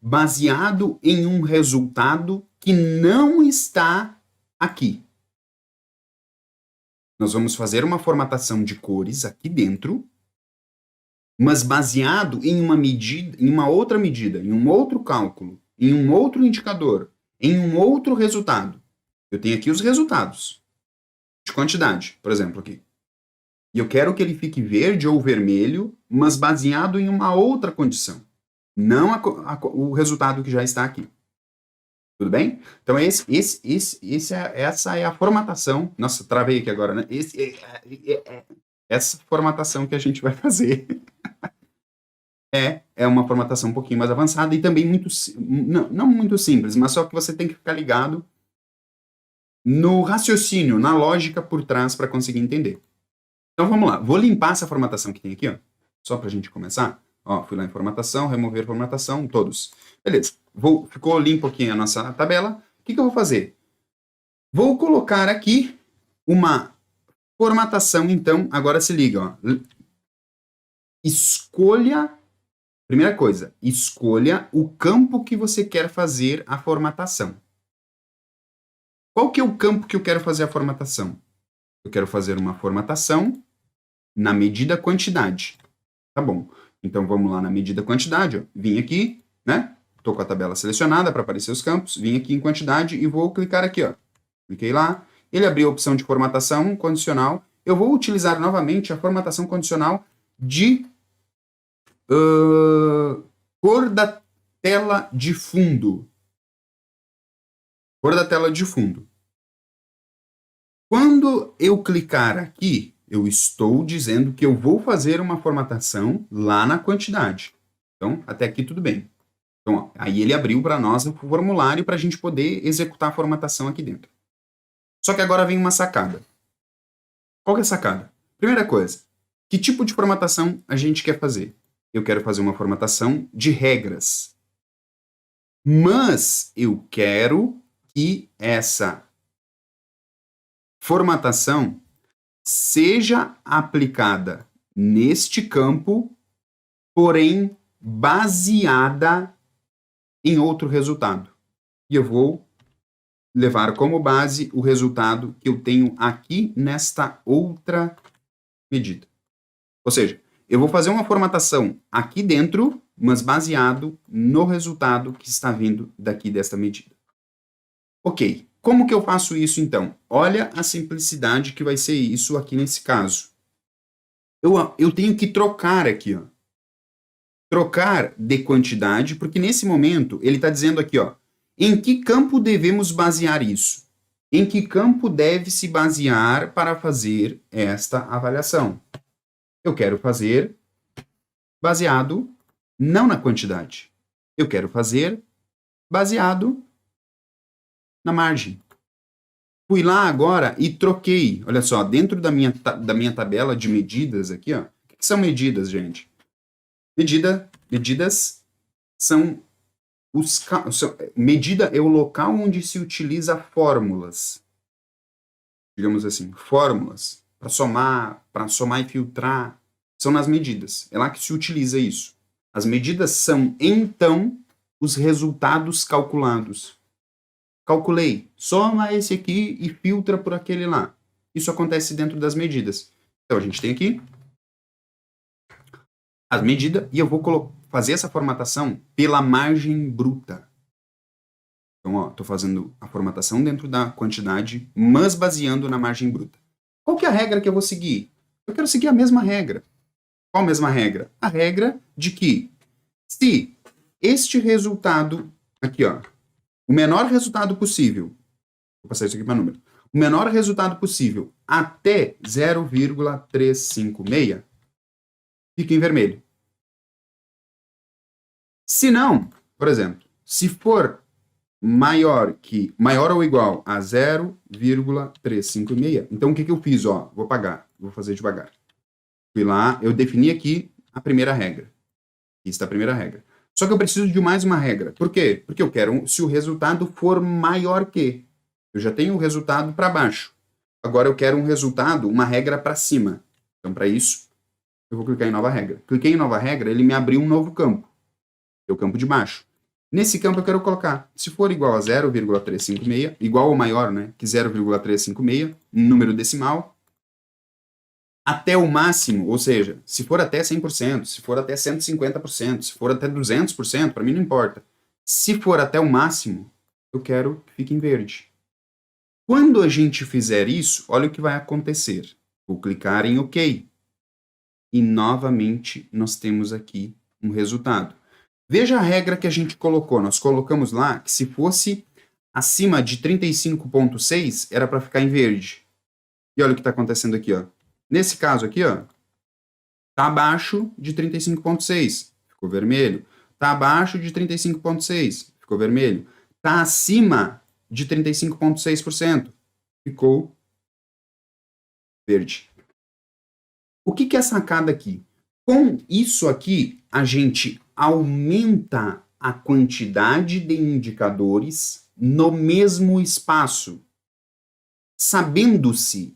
baseado em um resultado que não está aqui. Nós vamos fazer uma formatação de cores aqui dentro, mas baseado em uma medida, em uma outra medida, em um outro cálculo, em um outro indicador, em um outro resultado. Eu tenho aqui os resultados de quantidade, por exemplo, aqui. E eu quero que ele fique verde ou vermelho, mas baseado em uma outra condição, não o resultado que já está aqui. Tudo bem? Então, essa é a formatação. Nossa, travei aqui agora, né? Essa formatação que a gente vai fazer é uma formatação um pouquinho mais avançada e também não muito simples, mas só que você tem que ficar ligado no raciocínio, na lógica por trás para conseguir entender. Então, vamos lá. Vou limpar essa formatação que tem aqui, ó, só para a gente começar. Ó, fui lá em formatação, remover formatação, todos. Beleza. Ficou limpo aqui a nossa tabela. O que eu vou fazer? Vou colocar aqui uma formatação, então, agora se liga, ó. Escolha, primeira coisa, escolha o campo que você quer fazer a formatação. Qual que é o campo que eu quero fazer a formatação? Eu quero fazer uma formatação na medida quantidade. Tá bom. Então, vamos lá na medida quantidade. Ó. Vim aqui, né? Estou com a tabela selecionada para aparecer os campos. Vim aqui em quantidade e vou clicar aqui. Ó. Cliquei lá. Ele abriu a opção de formatação condicional. Eu vou utilizar novamente a formatação condicional de cor da tela de fundo. Cor da tela de fundo. Quando eu clicar aqui, eu estou dizendo que eu vou fazer uma formatação lá na quantidade. Então, até aqui tudo bem. Então, ó, aí ele abriu para nós o formulário para a gente poder executar a formatação aqui dentro. Só que agora vem uma sacada. Qual que é a sacada? Primeira coisa, que tipo de formatação a gente quer fazer? Eu quero fazer uma formatação de regras. Mas eu quero que essa formatação seja aplicada neste campo, porém baseada em outro resultado. E eu vou levar como base o resultado que eu tenho aqui nesta outra medida. Ou seja, eu vou fazer uma formatação aqui dentro, mas baseado no resultado que está vindo daqui desta medida. Ok. Como que eu faço isso, então? Olha a simplicidade que vai ser isso aqui nesse caso. Eu tenho que trocar aqui, ó. Trocar de quantidade, porque nesse momento ele está dizendo aqui, ó, em que campo devemos basear isso? Em que campo deve se basear para fazer esta avaliação? Eu quero fazer baseado não na quantidade. Eu quero fazer baseado na margem. Fui lá agora e troquei. Olha só, dentro da minha tabela de medidas aqui, ó. O que são medidas, gente? Medidas são medida é o local onde se utiliza fórmulas. Digamos assim, fórmulas para somar e filtrar. São nas medidas. É lá que se utiliza isso. As medidas são, então, os resultados calculados. Calculei, soma esse aqui e filtra por aquele lá. Isso acontece dentro das medidas. Então, a gente tem aqui as medidas e eu vou fazer essa formatação pela margem bruta. Então, ó, estou fazendo a formatação dentro da quantidade, mas baseando na margem bruta. Qual que é a regra que eu vou seguir? Eu quero seguir a mesma regra. Qual a mesma regra? A regra de que se este resultado aqui, ó, o menor resultado possível, vou passar isso aqui para número, o menor resultado possível até 0,356 fica em vermelho. Se não, por exemplo, se for maior ou igual a 0,356, então o que eu fiz? Ó, vou fazer devagar. Fui lá, eu defini aqui a primeira regra. Aqui está a primeira regra. Só que eu preciso de mais uma regra. Por quê? Porque eu quero se o resultado for maior que. Eu já tenho o resultado para baixo. Agora eu quero um resultado, uma regra para cima. Então, para isso, eu vou clicar em nova regra. Cliquei em nova regra, ele me abriu um novo campo. É o campo de baixo. Nesse campo eu quero colocar, se for igual a 0,356, igual ou maior, né, que 0,356, número decimal, até o máximo, ou seja, se for até 100%, se for até 150%, se for até 200%, para mim não importa. Se for até o máximo, eu quero que fique em verde. Quando a gente fizer isso, olha o que vai acontecer. Vou clicar em OK. E novamente nós temos aqui um resultado. Veja a regra que a gente colocou. Nós colocamos lá que se fosse acima de 35,6 era para ficar em verde. E olha o que está acontecendo aqui, ó. Nesse caso aqui, ó, tá abaixo de 35,6, ficou vermelho. Tá abaixo de 35,6, ficou vermelho. Tá acima de 35,6%, ficou verde. O que é a sacada aqui? Com isso aqui, a gente aumenta a quantidade de indicadores no mesmo espaço, sabendo-se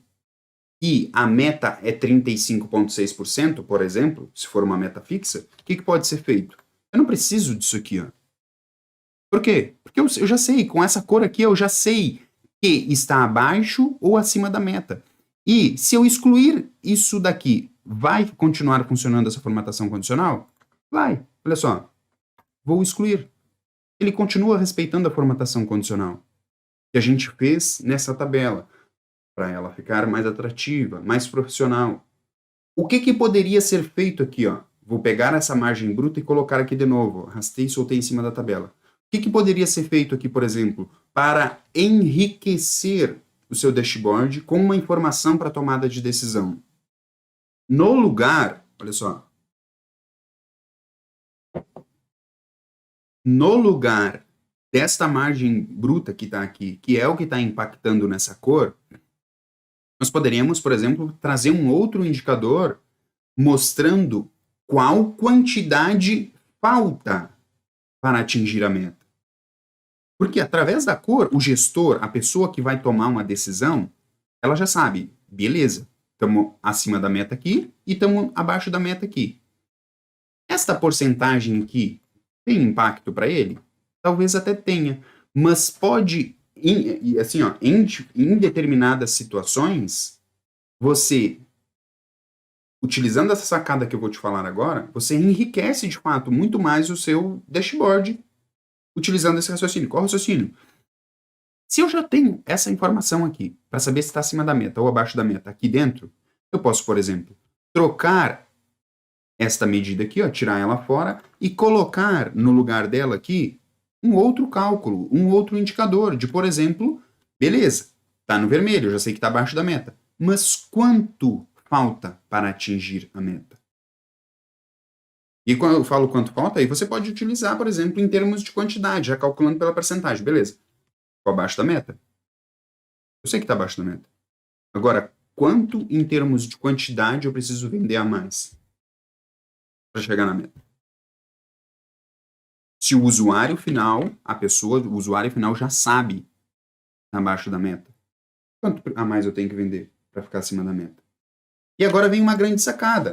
que a meta é 35,6%, por exemplo, se for uma meta fixa, o que pode ser feito? Eu não preciso disso aqui, ó. Por quê? Porque eu já sei, com essa cor aqui, eu já sei que está abaixo ou acima da meta. E se eu excluir isso daqui, vai continuar funcionando essa formatação condicional? Vai. Olha só. Vou excluir. Ele continua respeitando a formatação condicional que a gente fez nessa tabela, para ela ficar mais atrativa, mais profissional. O que poderia ser feito aqui, ó? Vou pegar essa margem bruta e colocar aqui de novo. Arrastei e soltei em cima da tabela. O que poderia ser feito aqui, por exemplo, para enriquecer o seu dashboard com uma informação para tomada de decisão? No lugar, olha só. No lugar desta margem bruta que está aqui, que é o que está impactando nessa cor, nós poderíamos, por exemplo, trazer um outro indicador mostrando qual quantidade falta para atingir a meta. Porque através da cor, o gestor, a pessoa que vai tomar uma decisão, ela já sabe, beleza, estamos acima da meta aqui e estamos abaixo da meta aqui. Esta porcentagem aqui tem impacto para ele? Talvez até tenha, mas pode, assim, ó, em determinadas situações, você, utilizando essa sacada que eu vou te falar agora, você enriquece de fato muito mais o seu dashboard utilizando esse raciocínio. Qual raciocínio? Se eu já tenho essa informação aqui para saber se está acima da meta ou abaixo da meta aqui dentro, eu posso, por exemplo, trocar esta medida aqui, ó, tirar ela fora e colocar no lugar dela aqui um outro cálculo, um outro indicador de, por exemplo, beleza, está no vermelho, eu já sei que está abaixo da meta, mas quanto falta para atingir a meta? E quando eu falo quanto falta, aí você pode utilizar, por exemplo, em termos de quantidade, já calculando pela porcentagem, beleza. Ficou abaixo da meta? Eu sei que está abaixo da meta. Agora, quanto em termos de quantidade eu preciso vender a mais para chegar na meta? Se o usuário final, a pessoa, o usuário final já sabe abaixo da meta, quanto a mais eu tenho que vender para ficar acima da meta? E agora vem uma grande sacada.